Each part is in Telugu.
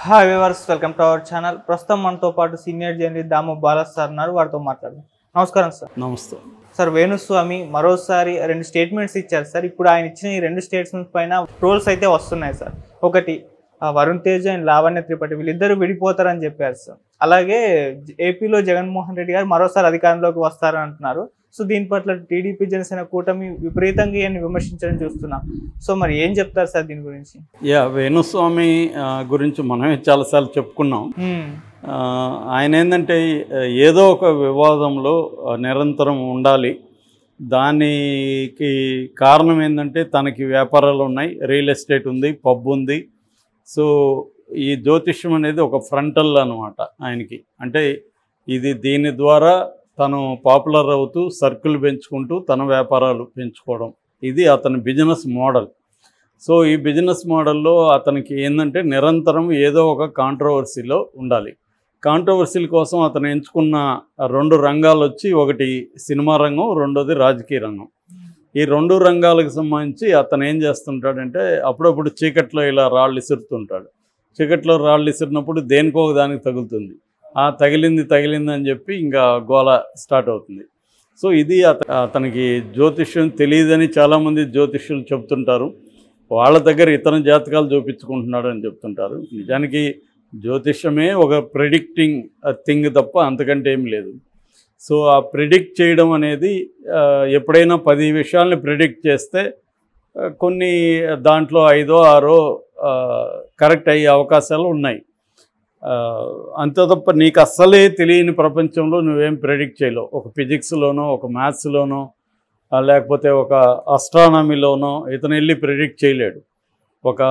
Hi viewers, welcome to our channel. ప్రస్తుతం మనతో పాటు సీనియర్ జర్నలిస్ట్ దాము బాలా సార్ ఉన్నారు. వారితో మాట్లాడదాం. నమస్కారం సార్. నమస్తే సార్, వేణుస్వామి మరోసారి 2 స్టేట్మెంట్స్ ఇచ్చారు సార్. ఇప్పుడు ఆయన ఇచ్చిన ఈ 2 స్టేట్మెంట్స్ పైన ట్రోల్స్ అయితే వస్తున్నాయి సార్. ఒకటి, వరుణ్ తేజ్ అండ్ లావణ్య త్రిపాఠి వీళ్ళిద్దరూ విడిపోతారని చెప్పారు సార్. అలాగే ఏపీలో జగన్మోహన్ రెడ్డి గారు మరోసారి అధికారంలోకి వస్తారని అంటున్నారు. సో దీని పట్ల టీడీపీ జనసేన కూటమి విపరీతంగా ఈయన్ని విమర్శించడం చూస్తున్నాం. సో మరి ఏం చెప్తారు సార్ దీని గురించి? వేణుస్వామి గురించి మనమే చాలాసార్లు చెప్పుకున్నాం. ఆయన ఏంటంటే ఏదో ఒక వివాదంలో నిరంతరం ఉండాలి. దానికి కారణం ఏంటంటే తనకి వ్యాపారాలు ఉన్నాయి, రియల్ ఎస్టేట్ ఉంది, పబ్ ఉంది. సో ఈ జ్యోతిష్యం అనేది ఒక ఫ్రంటల్ అనమాట ఆయనకి. అంటే దీని ద్వారా తను పాపులర్ అవుతూ సర్కిల్ పెంచుకుంటూ తన వ్యాపారాలు పెంచుకోవడం, ఇది అతని బిజినెస్ మోడల్. సో ఈ బిజినెస్ మోడల్లో అతనికి ఏంటంటే నిరంతరం ఏదో ఒక కాంట్రవర్సీలో ఉండాలి. కాంట్రవర్సీల కోసం అతను ఎంచుకున్న 2 రంగాలు వచ్చి, ఒకటి సినిమా రంగం, రెండోది రాజకీయ రంగం. ఈ 2 రంగాలకు సంబంధించి అతను ఏం చేస్తుంటాడంటే అప్పుడప్పుడు చీకట్లో ఇలా రాళ్ళు ఇసురుతుంటాడు. చీకట్లో రాళ్ళు ఇసిరినప్పుడు దేనికో దానికి తగులుతుంది. తగిలింది అని చెప్పి ఇంకా గోల స్టార్ట్ అవుతుంది. సో ఇది అతనికి జ్యోతిష్యం తెలియదని చాలామంది జ్యోతిష్యులు చెప్తుంటారు. వాళ్ళ దగ్గర ఇతర జాతకాలు చూపించుకుంటున్నాడు అని చెప్తుంటారు. నిజానికి జ్యోతిష్యమే ఒక ప్రిడిక్టింగ్ థింగ్ తప్ప అంతకంటే ఏం లేదు. సో ఆ ప్రిడిక్ట్ చేయడం అనేది ఎప్పుడైనా 10 విషయాల్ని ప్రిడిక్ట్ చేస్తే కొన్ని దాంట్లో 5, 6 కరెక్ట్ అయ్యే అవకాశాలు ఉన్నాయి. అంతే తప్ప నీకు అస్సలే తెలియని ప్రపంచంలో నువ్వేం ప్రెడిక్ట్ చేయలేవు. ఒక ఫిజిక్స్లోనో, ఒక మ్యాథ్స్లోనో, లేకపోతే ఒక ఆస్ట్రానమీలోనో ఇతను వెళ్ళి ప్రెడిక్ట్ చేయలేడు. ఒక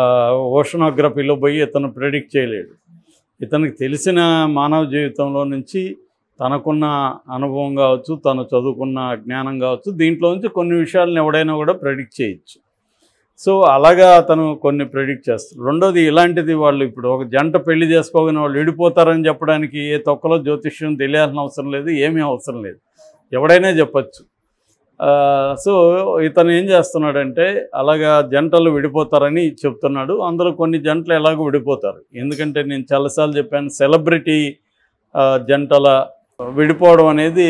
ఓషనోగ్రఫీలో పోయి ఇతను ప్రెడిక్ట్ చేయలేడు. ఇతనికి తెలిసిన మానవ జీవితంలో నుంచి తనకున్న అనుభవం కావచ్చు, తను చదువుకున్న జ్ఞానం కావచ్చు, దీంట్లో నుంచి కొన్ని విషయాలను ఎవడైనా కూడా ప్రెడిక్ట్ చేయొచ్చు. సో అలాగా అతను కొన్ని ప్రెడిక్ట్ చేస్తారు. రెండోది, ఇలాంటిది వాళ్ళు ఇప్పుడు ఒక జంట పెళ్లి చేసుకోగానే వాళ్ళు విడిపోతారని చెప్పడానికి ఏ తొక్కలో జ్యోతిష్యం తెలియాల్సిన అవసరం లేదు, ఏమీ అవసరం లేదు, ఎవడైనా చెప్పచ్చు. సో ఇతను ఏం చేస్తున్నాడంటే అలాగా జంటలు విడిపోతారని చెప్తున్నాడు. అందులో కొన్ని జంటలు ఎలాగో విడిపోతారు. ఎందుకంటే నేను చాలాసార్లు చెప్పాను, సెలబ్రిటీ జంటల విడిపోవడం అనేది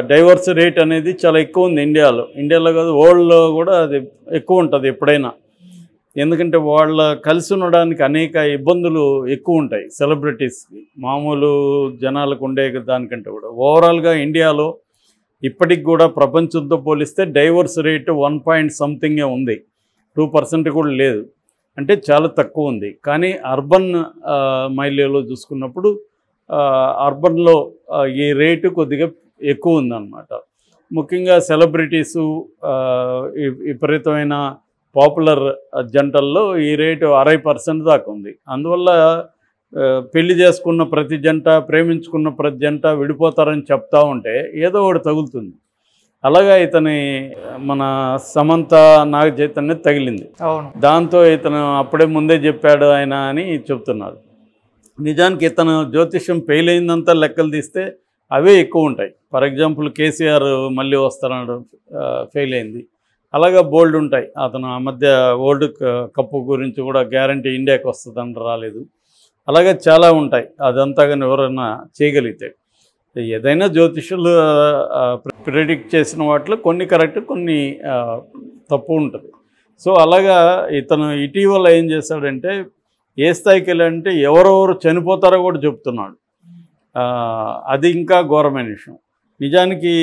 డైవర్స్ రేట్ అనేది చాలా ఎక్కువ ఉంది ఇండియాలో కాదు, వరల్డ్లో కూడా అది ఎక్కువ ఉంటుంది ఎప్పుడైనా. ఎందుకంటే వాళ్ళ కలిసి ఉండడానికి అనేక ఇబ్బందులు ఎక్కువ ఉంటాయి సెలబ్రిటీస్కి, మామూలు జనాలకు ఉండే దానికంటే కూడా. ఓవరాల్గా ఇండియాలో ఇప్పటికి కూడా ప్రపంచంతో పోలిస్తే డైవర్స్ రేటు 1 ఉంది, 2% కూడా లేదు. అంటే చాలా తక్కువ ఉంది. కానీ అర్బన్ మైలేలో చూసుకున్నప్పుడు అర్బన్లో ఈ రేటు కొద్దిగా ఎక్కువ ఉందన్నమాట. ముఖ్యంగా సెలబ్రిటీసు, విపరీతమైన పాపులర్ జంటల్లో ఈ రేటు 60% దాకా ఉంది. అందువల్ల పెళ్లి చేసుకున్న ప్రతి జంట, ప్రేమించుకున్న ప్రతి జంట విడిపోతారని చెప్తా ఉంటే ఏదో ఒకటి తగులుతుంది. అలాగా మన సమంత నాగ చైతన్య తగిలింది. దాంతో ఇతను అప్పుడే ముందే చెప్పాడు ఆయన అని చెప్తున్నారు. నిజానికి ఇతను జ్యోతిష్యం ఫెయిల్ అయిందంతా లెక్కలు తీస్తే అవే ఎక్కువ ఉంటాయి. ఫర్ ఎగ్జాంపుల్ కేసీఆర్ మళ్ళీ వస్తున్నాడు, ఫెయిల్ అయింది. అలాగా బోల్డ్ ఉంటాయి. అతను ఆ మధ్య వరల్డ్ కప్ గురించి కూడా గ్యారంటీ ఇండియాకి వస్తుందని రాలేదు. అలాగే చాలా ఉంటాయి. అదంతా కానీ ఎవరైనా చేయగలిగితే, ఏదైనా జ్యోతిష్యులు ప్రిడిక్ట్ చేసిన వాటిలో కొన్ని కరెక్ట్, కొన్ని తప్పు ఉంటుంది. సో అలాగా ఇతను ఇటీవల ఏం చేశాడంటే ఏ స్థాయికి వెళ్ళాడంటే ఎవరెవరు చనిపోతారో కూడా చెప్తున్నాడు. అది ఇంకా ఘోరమైన విషయం. నిజానికి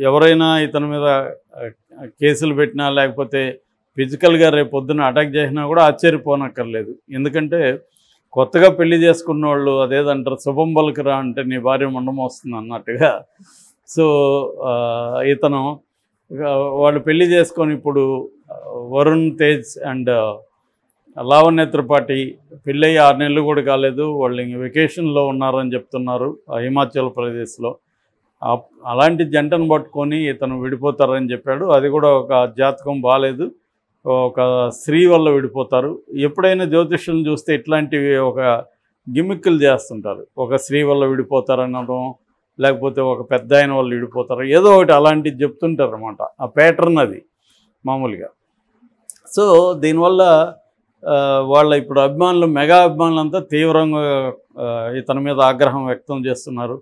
ఎవరైనా ఇతని మీద కేసులు పెట్టినా లేకపోతే ఫిజికల్గా రేపు పొద్దున్న అటాక్ చేసినా కూడా ఆశ్చర్యపోనక్కర్లేదు. ఎందుకంటే కొత్తగా పెళ్లి చేసుకున్న వాళ్ళు అదేదంటారు, శుభం పలుకురా అంటే నీ భార్య మండమొస్తుంది అన్నట్టుగా. సో ఇతను వాళ్ళు పెళ్లి చేసుకొని ఇప్పుడు వరుణ్ తేజ్ అండ్ లావణ్య త్రిపాఠి పెళ్ళయి 6 నెలలు కూడా కాలేదు, వాళ్ళు ఇంక వెకేషన్లో ఉన్నారని చెప్తున్నారు హిమాచల్ ప్రదేశ్లో. అలాంటి జంటను పట్టుకొని ఇతను విడిపోతారని చెప్పాడు. అది కూడా ఒక జాతకం బాగాలేదు, ఒక స్త్రీ వల్ల విడిపోతారు. ఎప్పుడైనా జ్యోతిష్యులను చూస్తే ఇట్లాంటివి ఒక గిమ్మిక్కులు చేస్తుంటారు. ఒక స్త్రీ వల్ల విడిపోతారనడం, లేకపోతే ఒక పెద్ద ఆయన వల్ల విడిపోతారు, ఏదో ఒకటి అలాంటివి చెప్తుంటారు అన్నమాట. ఆ ప్యాటర్న్ అది మామూలుగా. సో దీనివల్ల వాళ్ళ ఇప్పుడు అభిమానులు మెగా అభిమానులంతా తీవ్రంగా ఇతని మీద ఆగ్రహం వ్యక్తం చేస్తున్నారు.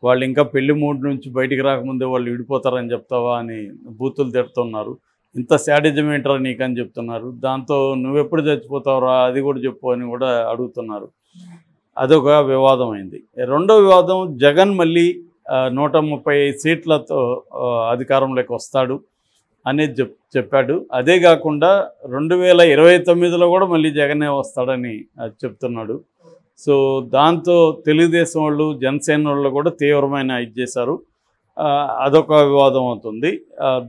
వాళ్ళు ఇంకా పెళ్లి మూడ్ నుంచి బయటికి రాకముందే వాళ్ళు విడిపోతారని చెప్తావా అని బూతులు తిడుతున్నారు. ఇంత శాడిజం ఏంట్రా నీకని చెప్తున్నారు. దాంతో నువ్వెప్పుడు చచ్చిపోతావురా అది కూడా చెప్పు అని కూడా అడుగుతున్నారు. అదొక వివాదం అయింది. రెండో వివాదం, జగన్ మళ్ళీ 135 సీట్లతో అధికారంలోకి వస్తాడు అనేది చెప్పాడు. అదే కాకుండా 2029లో కూడా మళ్ళీ జగనే వస్తాడని చెప్తున్నాడు. సో దాంతో తెలుగుదేశం వాళ్ళు, జనసేన వాళ్ళు కూడా తీవ్రమైన ఇది చేశారు. అదొక వివాదం అవుతుంది.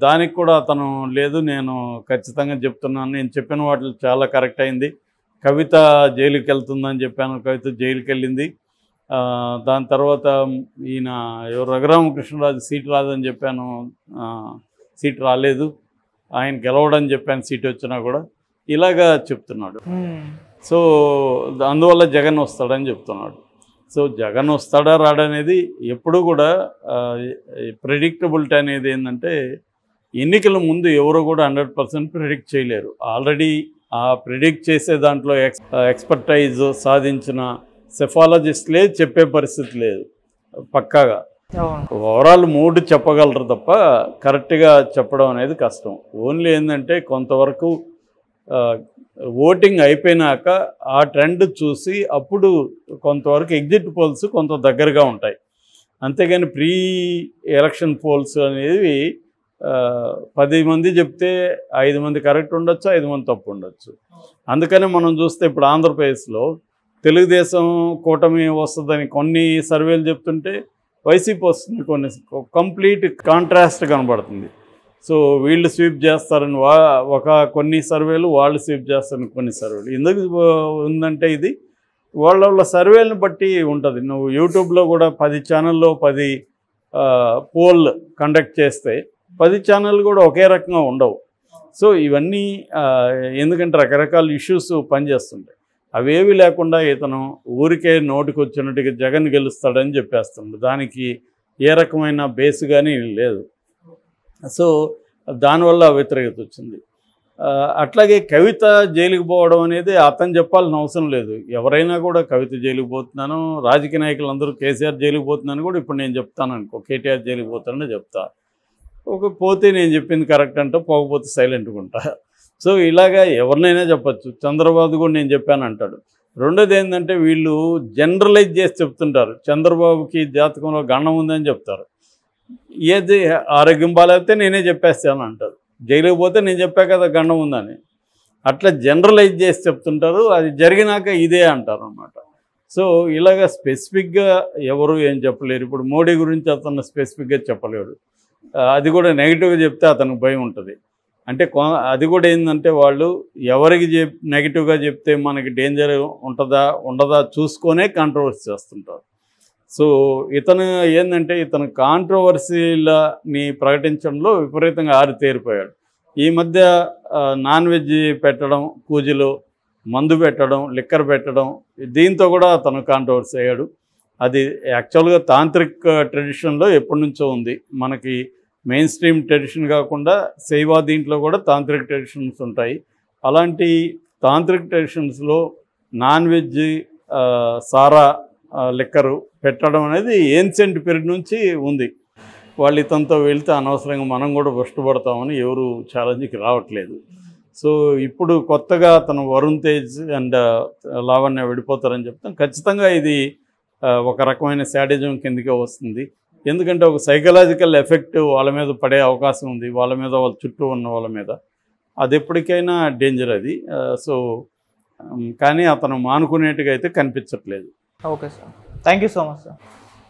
దానికి కూడా అతను లేదు, నేను ఖచ్చితంగా చెప్తున్నాను, నేను చెప్పిన వాటిలో చాలా కరెక్ట్ అయింది. కవిత జైలుకి వెళ్తుందని చెప్పాను, కవిత జైలుకి వెళ్ళింది. దాని తర్వాత ఈయన రఘురామకృష్ణరాజు సీట్ రాదని చెప్పాను, సీట్ రాలేదు. ఆయన గెలవడని చెప్పాను సీట్ వచ్చినా కూడా, ఇలాగా చెప్తున్నాడు. సో అందువల్ల జగన్ వస్తాడని చెప్తున్నాడు. సో జగన్ వస్తాడా రాడనేది ఎప్పుడు కూడా ప్రెడిక్టబిలిటీ అనేది ఏంటంటే, ఎన్నికల ముందు ఎవరు కూడా 100% ప్రిడిక్ట్ చేయలేరు. ఆల్రెడీ ఆ ప్రిడిక్ట్ చేసే దాంట్లో ఎక్స్పర్టైజ్ సాధించిన సెఫాలజిస్ట్లే చెప్పే పరిస్థితి లేదు పక్కాగా. ఓవరాల్ మూడ్ చెప్పగలరు తప్ప కరెక్ట్గా చెప్పడం అనేది కష్టం. ఓన్లీ ఏంటంటే కొంతవరకు ఓటింగ్ అయిపోయినాక ఆ ట్రెండ్ చూసి అప్పుడు కొంతవరకు ఎగ్జిట్ పోల్స్ కొంత దగ్గరగా ఉంటాయి. అంతేగాని ప్రీ ఎలక్షన్ పోల్స్ అనేవి 10 మంది చెప్తే 5 మంది కరెక్ట్ ఉండొచ్చు, 5 మంది తప్పు ఉండొచ్చు. అందుకని మనం చూస్తే ఇప్పుడు ఆంధ్రప్రదేశ్లో తెలుగుదేశం కూటమి వస్తుందని కొన్ని సర్వేలు చెప్తుంటే వైసీపీ వస్తుంది కొన్ని, కంప్లీట్ కాంట్రాస్ట్ కనబడుతుంది. సో వీళ్ళు స్వీప్ చేస్తారని కొన్ని సర్వేలు, వాళ్ళు స్వీప్ చేస్తారని కొన్ని సర్వేలు. ఎందుకు ఉందంటే ఇది వాళ్ళ సర్వేలను బట్టి ఉంటుంది. నువ్వు యూట్యూబ్లో కూడా 10 ఛానల్లో 10 పోల్ కండక్ట్ చేస్తే 10 ఛానళ్ళు కూడా ఒకే రకంగా ఉండవు. సో ఇవన్నీ ఎందుకంటే రకరకాల ఇష్యూస్ పనిచేస్తుంటాయి. అవేవి లేకుండా ఇతను ఊరికే నోటికి వచ్చినట్టుగా జగన్ గెలుస్తాడని చెప్పేస్తుంది. దానికి ఏ రకమైన బేస్ కానీ లేదు. సో దానివల్ల వ్యతిరేకత వచ్చింది. అట్లాగే కవిత జైలుకి పోవడం అనేది అతను చెప్పాల్సిన అవసరం లేదు. ఎవరైనా కూడా కవిత జైలుకి పోతున్నాను, రాజకీయ నాయకులందరూ కేసీఆర్ జైలుకి పోతున్నాను కూడా ఇప్పుడు నేను చెప్తాను అనుకో, కేటీఆర్ జైలుకి పోతానని చెప్తా. పోతే నేను చెప్పింది కరెక్ట్ అంటా, పోకపోతే సైలెంట్గా ఉంటా. సో ఇలాగా ఎవరినైనా చెప్పచ్చు. చంద్రబాబు కూడా నేను చెప్పాను అంటాడు. రెండోది ఏంటంటే వీళ్ళు జనరలైజ్ చేసి చెప్తుంటారు. చంద్రబాబుకి జాతకంలో గండం ఉందని చెప్తారు. ఏది ఆరోగ్యం బాగాలేకపోతే నేనే చెప్పేస్తాను అంటారు. జైలుకి పోతే నేను చెప్పా కదా గండం ఉందని. అట్లా జనరలైజ్ చేసి చెప్తుంటారు. అది జరిగినాక ఇదే అంటారు అన్నమాట. సో ఇలాగ స్పెసిఫిక్గా ఎవరు ఏం చెప్పలేరు. ఇప్పుడు మోడీ గురించి అతను స్పెసిఫిక్గా చెప్పలేడు. అది కూడా నెగిటివ్గా చెప్తే అతనికి భయం ఉంటుంది. అంటే అది కూడా ఏంటంటే వాళ్ళు ఎవరికి నెగిటివ్గా చెప్తే మనకి డేంజర్ ఉంటుందా ఉండదా చూసుకొనే కాంట్రవర్సీ చేస్తుంటారు. సో ఇతను ఏంటంటే ఇతను కాంట్రవర్సీలని ప్రకటించడంలో విపరీతంగా ఆరితేరిపోయాడు. ఈ మధ్య నాన్ వెజ్ పెట్టడం, పూజలో మందు పెట్టడం, లిక్కర్ పెట్టడం, దీంతో కూడా అతను కాంట్రవర్సీ అయ్యాడు. అది యాక్చువల్గా తాంత్రిక్ ట్రెడిషన్లో ఎప్పటి నుంచో ఉంది. మనకి మెయిన్ స్ట్రీమ్ ట్రెడిషన్ కాకుండా శైవ దీంట్లో కూడా తాంత్రిక్ ట్రెడిషన్స్ ఉంటాయి. అలాంటి తాంత్రిక్ ట్రెడిషన్స్లో నాన్ వెజ్, సారా, లిక్కరు పెట్టడం అనేది ఏన్షియంట్ పీరియడ్ నుంచి ఉంది. వాళ్ళు ఇతనితో వెళ్తే అనవసరంగా మనం కూడా కష్టపడతామని ఎవరు ఛాలెంజ్కి రావట్లేదు. సో ఇప్పుడు కొత్తగా అతను వరుణ్ తేజ్ అండ్ లావణ్య విడిపోతారని చెప్తాం. ఖచ్చితంగా ఇది ఒక రకమైన శాడిజం కిందకే వస్తుంది. ఎందుకంటే ఒక సైకలాజికల్ ఎఫెక్ట్ వాళ్ళ మీద పడే అవకాశం ఉంది, వాళ్ళ మీద, వాళ్ళ చుట్టూ ఉన్న వాళ్ళ మీద. అది ఎప్పటికైనా డేంజర్ అది. సో కానీ అతను మానుకునేట్టుగా అయితే కనిపించట్లేదు. Okay sir, thank you so much sir.